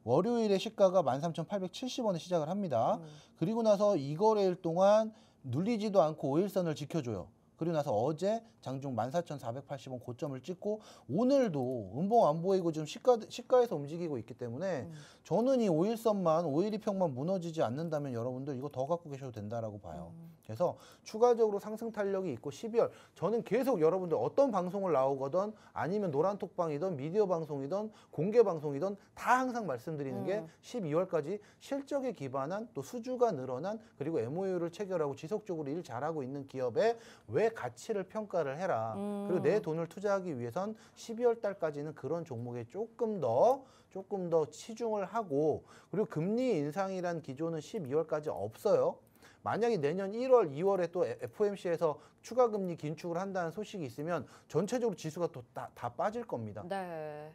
월요일에 시가가 13,870원에 시작을 합니다. 그리고 나서 이 거래일 동안 눌리지도 않고 5일선을 지켜줘요. 그리고 나서 어제 장중 14,480원 고점을 찍고 오늘도 음봉 안 보이고 지금 시가에서 움직이고 있기 때문에 저는 이 5일선만 5일2평만 무너지지 않는다면 여러분들 이거 더 갖고 계셔도 된다라고 봐요. 그래서 추가적으로 상승 탄력이 있고 12월 저는 계속 여러분들 어떤 방송을 나오거든 아니면 노란톡방이든 미디어 방송이든 공개 방송이든 다 항상 말씀드리는 게 12월까지 실적에 기반한 또 수주가 늘어난 그리고 MOU를 체결하고 지속적으로 일 잘하고 있는 기업에 왜 가치를 평가를 해라. 그리고 내 돈을 투자하기 위해선 12월 달까지는 그런 종목에 조금 더 치중을 하고 그리고 금리 인상이란 기조는 12월까지 없어요. 만약에 내년 1월, 2월에 또 FOMC에서 추가 금리 긴축을 한다는 소식이 있으면 전체적으로 지수가 또 다 빠질 겁니다. 네.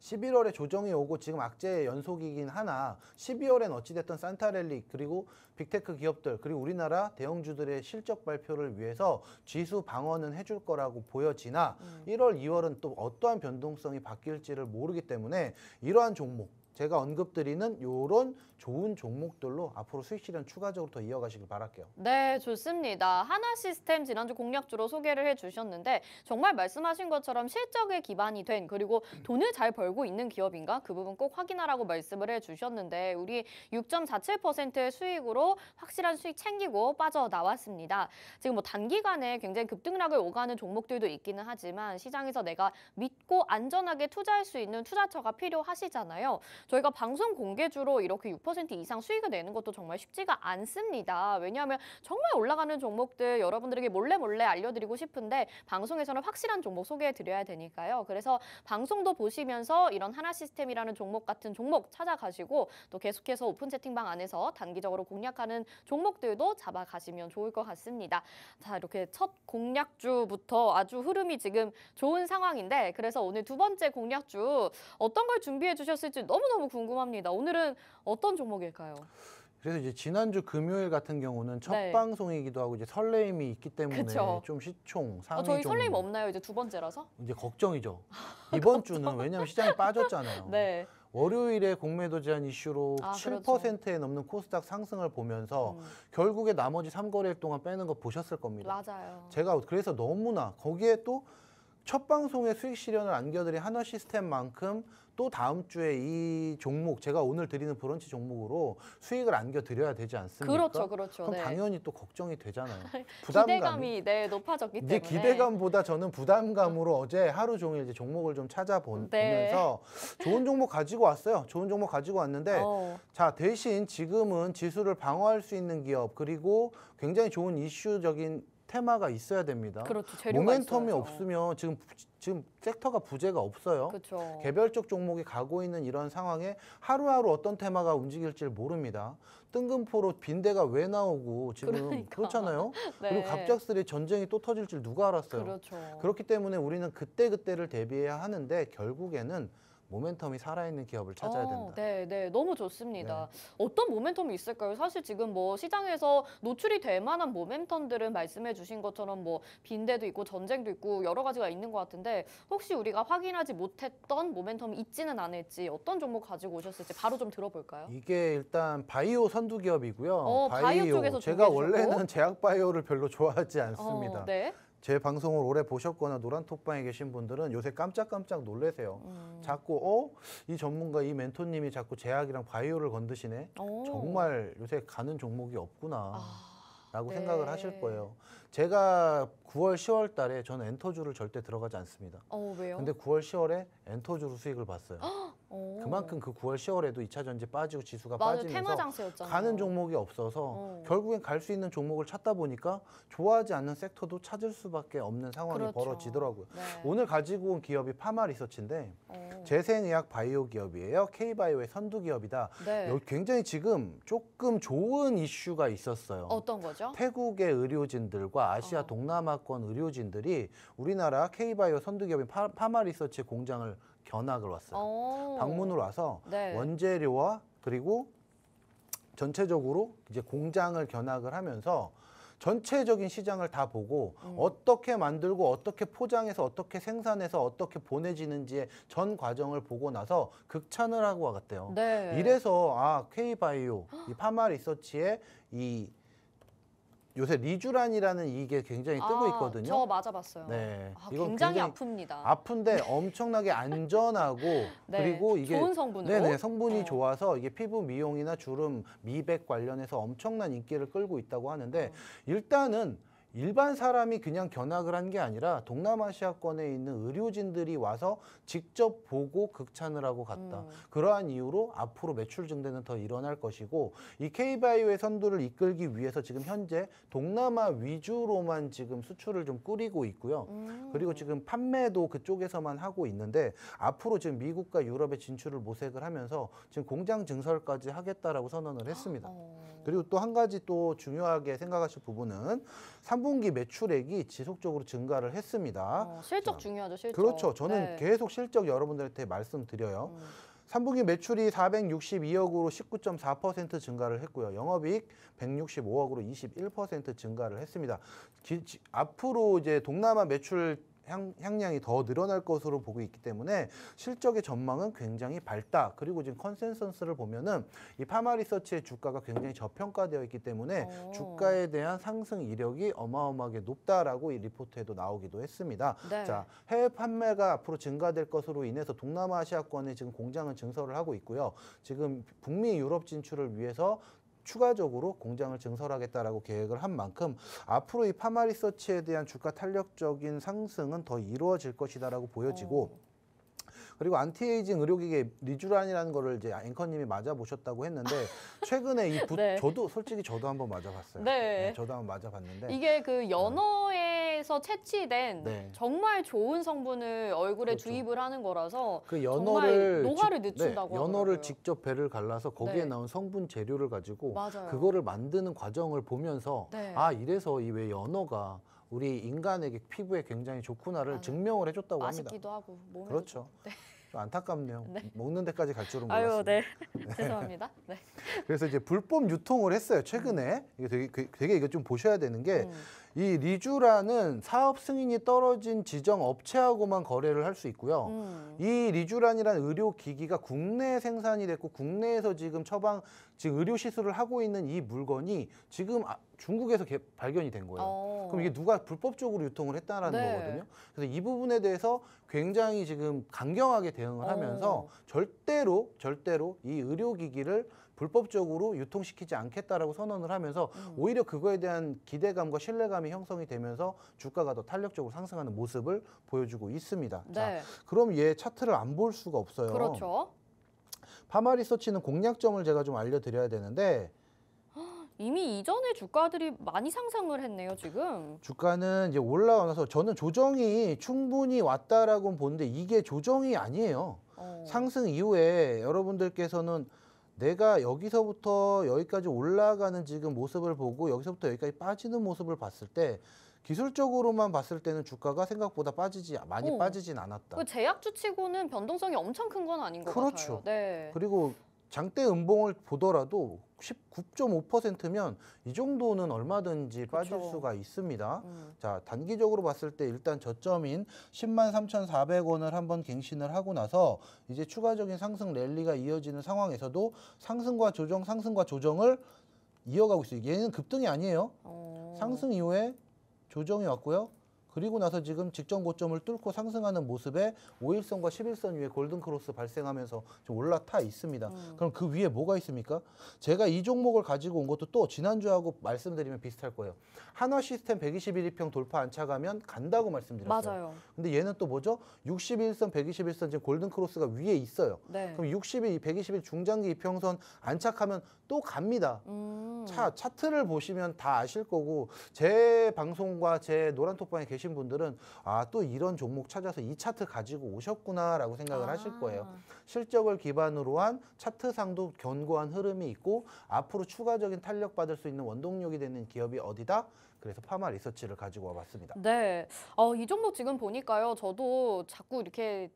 11월에 조정이 오고 지금 악재의 연속이긴 하나 12월엔 어찌됐든 산타랠리 그리고 빅테크 기업들 그리고 우리나라 대형주들의 실적 발표를 위해서 지수 방어는 해줄 거라고 보여지나 1월, 2월은 또 어떠한 변동성이 바뀔지를 모르기 때문에 이러한 종목 제가 언급드리는 이런 좋은 종목들로 앞으로 수익 실현 추가적으로 더 이어가시길 바랄게요. 네, 좋습니다. 하나시스템 지난주 공략주로 소개를 해주셨는데 정말 말씀하신 것처럼 실적에 기반이 된 그리고 돈을 잘 벌고 있는 기업인가? 그 부분 꼭 확인하라고 말씀을 해주셨는데 우리 6.47%의 수익으로 확실한 수익 챙기고 빠져나왔습니다. 지금 뭐 단기간에 굉장히 급등락을 오가는 종목들도 있기는 하지만 시장에서 내가 믿고 안전하게 투자할 수 있는 투자처가 필요하시잖아요. 저희가 방송 공개주로 이렇게 6% 이상 수익을 내는 것도 정말 쉽지가 않습니다. 왜냐하면 정말 올라가는 종목들 여러분들에게 몰래 알려드리고 싶은데 방송에서는 확실한 종목 소개해드려야 되니까요. 그래서 방송도 보시면서 이런 하나시스템이라는 종목 같은 종목 찾아가시고 또 계속해서 오픈 채팅방 안에서 단기적으로 공략하는 종목들도 잡아가시면 좋을 것 같습니다. 자, 이렇게 첫 공략주부터 아주 흐름이 지금 좋은 상황인데 그래서 오늘 두 번째 공략주 어떤 걸 준비해 주셨을지 너무너무 궁금합니다. 오늘은 어떤 종목일까요? 그래서 이제 지난주 금요일 같은 경우는 첫 네. 방송이기도 하고 이제 설레임이 있기 때문에 그쵸. 좀 시총 상위 저희 종목 설레임 없나요? 이제 두 번째라서? 이제 걱정이죠. 이번 주는 왜냐하면 시장이 빠졌잖아요. 네. 월요일에 공매도 제한 이슈로 아, 7%에 넘는 코스닥 상승을 보면서 결국에 나머지 3거래일 동안 빼는 거 보셨을 겁니다. 맞아요. 제가 그래서 너무나 거기에 또 첫 방송에 수익 실현을 안겨드린 하나시스템만큼 또 다음 주에 이 종목 제가 오늘 드리는 브런치 종목으로 수익을 안겨드려야 되지 않습니까? 그렇죠, 그렇죠. 그럼 네. 당연히 또 걱정이 되잖아요. 기대감이 높아졌기 이제 때문에. 기대감보다 저는 부담감으로 어제 하루 종일 이제 종목을 좀 찾아보면서 네. 좋은 종목 가지고 왔어요. 좋은 종목 가지고 왔는데 자 대신 지금은 지수를 방어할 수 있는 기업 그리고 굉장히 좋은 이슈적인 테마가 있어야 됩니다. 그렇죠. 재료가 모멘텀이 있어야죠. 없으면 지금 섹터가 부재가 없어요. 그렇죠. 개별적 종목이 가고 있는 이런 상황에 하루하루 어떤 테마가 움직일지 모릅니다. 뜬금포로 빈대가 왜 나오고 지금 그러니까. 그렇잖아요. 네. 그리고 갑작스레 전쟁이 또 터질 줄 누가 알았어요. 그렇죠. 그렇기 때문에 우리는 그때그때를 대비해야 하는데 결국에는 모멘텀이 살아있는 기업을 찾아야 된다. 네, 너무 좋습니다. 어떤 모멘텀이 있을까요? 사실 지금 뭐 시장에서 노출이 될 만한 모멘텀들은 말씀해 주신 것처럼 뭐 빈대도 있고 전쟁도 있고 여러 가지가 있는 것 같은데 혹시 우리가 확인하지 못했던 모멘텀이 있지는 않을지 어떤 종목 가지고 오셨을지 바로 좀 들어볼까요? 이게 일단 바이오 선두 기업이고요. 바이오 쪽에서 제가 준비해 주셨고. 원래는 제약 바이오를 별로 좋아하지 않습니다. 네. 제 방송을 오래 보셨거나 노란톡방에 계신 분들은 요새 깜짝깜짝 놀라세요. 자꾸 이 전문가 이 멘토님이 자꾸 제약이랑 바이오를 건드시네. 정말 요새 가는 종목이 없구나 라고 네. 생각을 하실 거예요. 제가 9월 10월 달에 저는 엔터주를 절대 들어가지 않습니다. 왜요? 근데 9월 10월에 엔터주로 수익을 봤어요. 그만큼 그 9월 10월에도 2차 전지 빠지고 지수가 맞아요. 빠지면서 테마 장세였잖아요. 가는 종목이 없어서 결국엔 갈 수 있는 종목을 찾다 보니까 좋아하지 않는 섹터도 찾을 수밖에 없는 상황이 그렇죠. 벌어지더라고요. 네. 오늘 가지고 온 기업이 파마리서치인데 재생의학 바이오 기업이에요. K바이오의 선두 기업이다. 네. 여기 굉장히 지금 조금 좋은 이슈가 있었어요. 어떤 거죠? 태국의 의료진들과 아시아 동남아권 의료진들이 우리나라 K바이오 선두 기업인 파마리서치 공장을 견학을 왔어요. 방문을 와서 네. 원재료와 그리고 전체적으로 이제 공장을 견학을 하면서 전체적인 시장을 다 보고 어떻게 만들고 어떻게 포장해서 어떻게 생산해서 어떻게 보내지는지의 전 과정을 보고 나서 극찬을 하고 왔대요. 네. 이래서 K바이오, 이 파마리서치의 이 요새 리주란이라는 이게 굉장히 뜨고 있거든요. 저 맞아봤어요. 네, 이건 굉장히 아픕니다. 아픈데 엄청나게 안전하고 네, 그리고 이게 좋은 성분으로. 네네, 성분이 좋아서 이게 피부 미용이나 주름 미백 관련해서 엄청난 인기를 끌고 있다고 하는데 일단은 일반 사람이 그냥 견학을 한 게 아니라 동남아시아권에 있는 의료진들이 와서 직접 보고 극찬을 하고 갔다. 그러한 이유로 앞으로 매출 증대는 더 일어날 것이고 이 K바이오의 선두를 이끌기 위해서 지금 현재 동남아 위주로만 지금 수출을 좀 꾸리고 있고요. 그리고 지금 판매도 그쪽에서만 하고 있는데 앞으로 지금 미국과 유럽에 진출을 모색을 하면서 지금 공장 증설까지 하겠다라고 선언을 했습니다. 그리고 또 한 가지 또 중요하게 생각하실 부분은 3분기 매출액이 지속적으로 증가를 했습니다. 실적 중요하죠, 실적. 그렇죠. 저는 계속 실적 여러분들한테 말씀드려요. 3분기 매출이 462억으로 19.4% 증가를 했고요. 영업이익 165억으로 21% 증가를 했습니다. 앞으로 이제 동남아 매출 향량이 더 늘어날 것으로 보고 있기 때문에 실적의 전망은 굉장히 밝다. 그리고 지금 컨센서스를 보면은 이 파마리서치의 주가가 굉장히 저평가되어 있기 때문에 주가에 대한 상승 이력이 어마어마하게 높다라고 이 리포트에도 나오기도 했습니다. 네. 자, 해외 판매가 앞으로 증가될 것으로 인해서 동남아시아권에 지금 공장을 증설을 하고 있고요. 지금 북미 유럽 진출을 위해서 추가적으로 공장을 증설하겠다라고 계획을 한 만큼 앞으로 이 파마리서치에 대한 주가 탄력적인 상승은 더 이루어질 것이다라고 보여지고 그리고 안티에이징 의료기계 리쥬란이라는 거를 이제 앵커님이 맞아보셨다고 했는데 최근에 네. 저도 한번 맞아봤어요. 네. 저도 한번 맞아봤는데 이게 그 연어에서 채취된 네. 정말 좋은 성분을 얼굴에 그렇죠. 주입을 하는 거라서 그 정말 노화를 늦춘다고 연어를 하더라고요. 직접 배를 갈라서 거기에 네. 나온 성분 재료를 가지고 맞아요. 그거를 만드는 과정을 보면서 네. 아 이래서 이 왜 연어가 우리 인간에게 피부에 굉장히 좋구나를 맞아요. 증명을 해줬다고 합니다. 맛있기도 하고 몸에 그렇죠. 네. 좀 안타깝네요. 네. 먹는 데까지 갈 줄은 몰랐어요. 아유, 네. 죄송합니다. 네. 그래서 이제 불법 유통을 했어요. 최근에 이게 되게 이거 좀 보셔야 되는 게 이 리쥬란은 사업 승인이 떨어진 지정 업체하고만 거래를 할 수 있고요. 이 리쥬란이라는 의료 기기가 국내에 생산이 됐고 국내에서 지금 의료 시술을 하고 있는 이 물건이 지금 중국에서 발견이 된 거예요. 그럼 이게 누가 불법적으로 유통을 했다라는 네. 거거든요. 그래서 이 부분에 대해서 굉장히 지금 강경하게 대응을 하면서 절대로 이 의료기기를 불법적으로 유통시키지 않겠다라고 선언을 하면서 오히려 그거에 대한 기대감과 신뢰감이 형성이 되면서 주가가 더 탄력적으로 상승하는 모습을 보여주고 있습니다. 네. 자, 그럼 얘 차트를 안 볼 수가 없어요. 그렇죠. 파마리서치는 공략점을 제가 좀 알려드려야 되는데 이미 이전에 주가들이 많이 상승을 했네요, 지금. 주가는 이제 올라가면서 저는 조정이 충분히 왔다라고 보는데 이게 조정이 아니에요. 상승 이후에 여러분들께서는 내가 여기서부터 여기까지 올라가는 지금 모습을 보고 여기서부터 여기까지 빠지는 모습을 봤을 때 기술적으로만 봤을 때는 주가가 생각보다 많이 빠지진 않았다. 그 제약주치고는 변동성이 엄청 큰 건 아닌 것 그렇죠. 같아요. 네. 그리고 장대 음봉을 보더라도 19.5%면 이 정도는 얼마든지 빠질 그쵸. 수가 있습니다. 자, 단기적으로 봤을 때 일단 저점인 103,400원을 한번 갱신을 하고 나서 이제 추가적인 상승 랠리가 이어지는 상황에서도 상승과 조정을 이어가고 있어요. 얘는 급등이 아니에요. 상승 이후에 조정이 왔고요. 그리고 나서 지금 직전 고점을 뚫고 상승하는 모습에 5일선과 11선 위에 골든크로스 발생하면서 좀 올라타 있습니다. 그럼 그 위에 뭐가 있습니까? 제가 이 종목을 가지고 온 것도 또 지난주하고 말씀드리면 비슷할 거예요. 한화 시스템 121일평 돌파 안 차가면 간다고 말씀드렸어요. 맞아요. 근데 얘는 또 뭐죠? 61선, 121선 지금 골든크로스가 위에 있어요. 네. 그럼 60일, 120일 중장기 이평선 안착하면 또 갑니다. 차트를 보시면 다 아실 거고 제 방송과 제 노란톡방에 계신 분들은 아, 또 이런 종목 찾아서 이 차트 가지고 오셨구나라고 생각을 하실 거예요. 실적을 기반으로 한 차트상도 견고한 흐름이 있고 앞으로 추가적인 탄력받을 수 있는 원동력이 되는 기업이 어디다? 그래서 파마 리서치를 가지고 와봤습니다. 네. 이 종목 지금 보니까요. 저도 자꾸 이렇게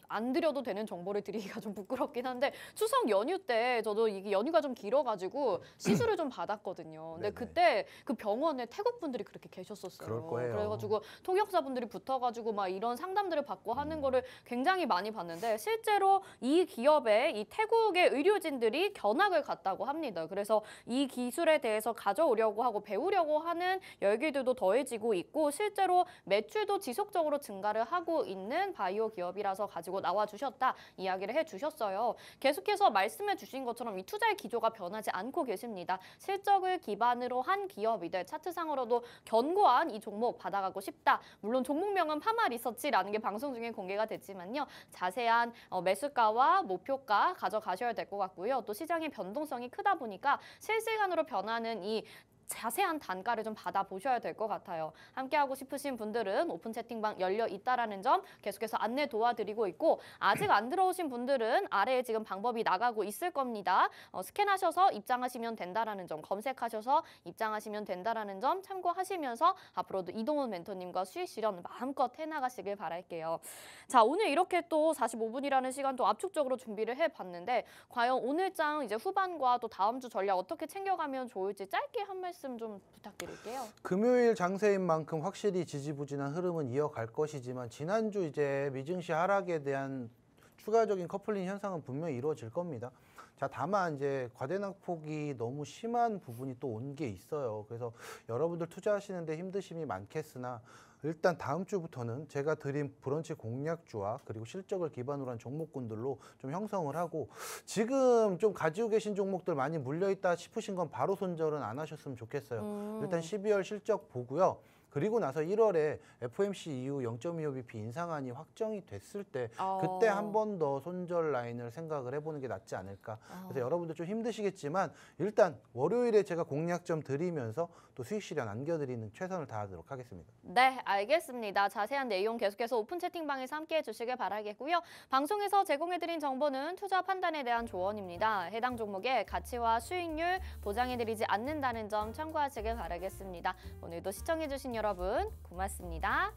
안 드려도 되는 정보를 드리기가 좀 부끄럽긴 한데 추석 연휴 때 저도 이게 연휴가 좀 길어가지고 시술을 좀 받았거든요. 근데 네네. 그때 그 병원에 태국 분들이 그렇게 계셨었어요. 그럴 거예요. 그래가지고 통역사분들이 붙어가지고 막 이런 상담들을 받고 하는 거를 굉장히 많이 봤는데 실제로 이 기업에 이 태국의 의료진들이 견학을 갔다고 합니다. 그래서 이 기술에 대해서 가져오려고 하고 배우려고 하는 열기들도 더해지고 있고 실제로 매출도 지속적으로 증가를 하고 있는 바이오 기업이라서 가지고 나와주셨다 이야기를 해주셨어요. 계속해서 말씀해 주신 것처럼 이 투자의 기조가 변하지 않고 계십니다. 실적을 기반으로 한 기업이들 차트상으로도 견고한 이 종목 받아가고 싶다. 물론 종목명은 파마 리서치라는 게 방송 중에 공개가 됐지만요. 자세한 매수가와 목표가 가져가셔야 될 것 같고요. 또 시장의 변동성이 크다 보니까 실시간으로 변하는 이 자세한 단가를 좀 받아보셔야 될 것 같아요. 함께하고 싶으신 분들은 오픈 채팅방 열려 있다라는 점 계속해서 안내 도와드리고 있고 아직 안 들어오신 분들은 아래에 지금 방법이 나가고 있을 겁니다. 스캔하셔서 입장하시면 된다라는 점, 검색하셔서 입장하시면 된다라는 점 참고하시면서 앞으로도 이동훈 멘토님과 수익 실현 마음껏 해나가시길 바랄게요. 자, 오늘 이렇게 또 45분이라는 시간도 압축적으로 준비를 해봤는데 과연 오늘 장 이제 후반과 또 다음 주 전략 어떻게 챙겨가면 좋을지 짧게 한 말씀 좀 부탁드릴게요. 금요일 장세인 만큼 확실히 지지부진한 흐름은 이어갈 것이지만 지난주 이제 미증시 하락에 대한 추가적인 커플링 현상은 분명히 이루어질 겁니다. 자, 다만 이제 과대낙폭이 너무 심한 부분이 또 온 게 있어요. 그래서 여러분들 투자하시는데 힘드심이 많겠으나 일단 다음 주부터는 제가 드린 브런치 공략주와 그리고 실적을 기반으로 한 종목군들로 좀 형성을 하고 지금 좀 가지고 계신 종목들 많이 물려있다 싶으신 건 바로 손절은 안 하셨으면 좋겠어요. 일단 12월 실적 보고요. 그리고 나서 1월에 FOMC 이후 0.25bp 인상안이 확정이 됐을 때 그때 한 번 더 손절 라인을 생각을 해보는 게 낫지 않을까. 그래서 여러분들 좀 힘드시겠지만 일단 월요일에 제가 공략 좀 드리면서 또 수익 실현 안겨드리는 최선을 다하도록 하겠습니다. 네, 알겠습니다. 자세한 내용 계속해서 오픈 채팅방에서 함께해 주시길 바라겠고요. 방송에서 제공해드린 정보는 투자 판단에 대한 조언입니다. 해당 종목의 가치와 수익률 보장해드리지 않는다는 점 참고하시길 바라겠습니다. 오늘도 시청해주신 여러분 고맙습니다.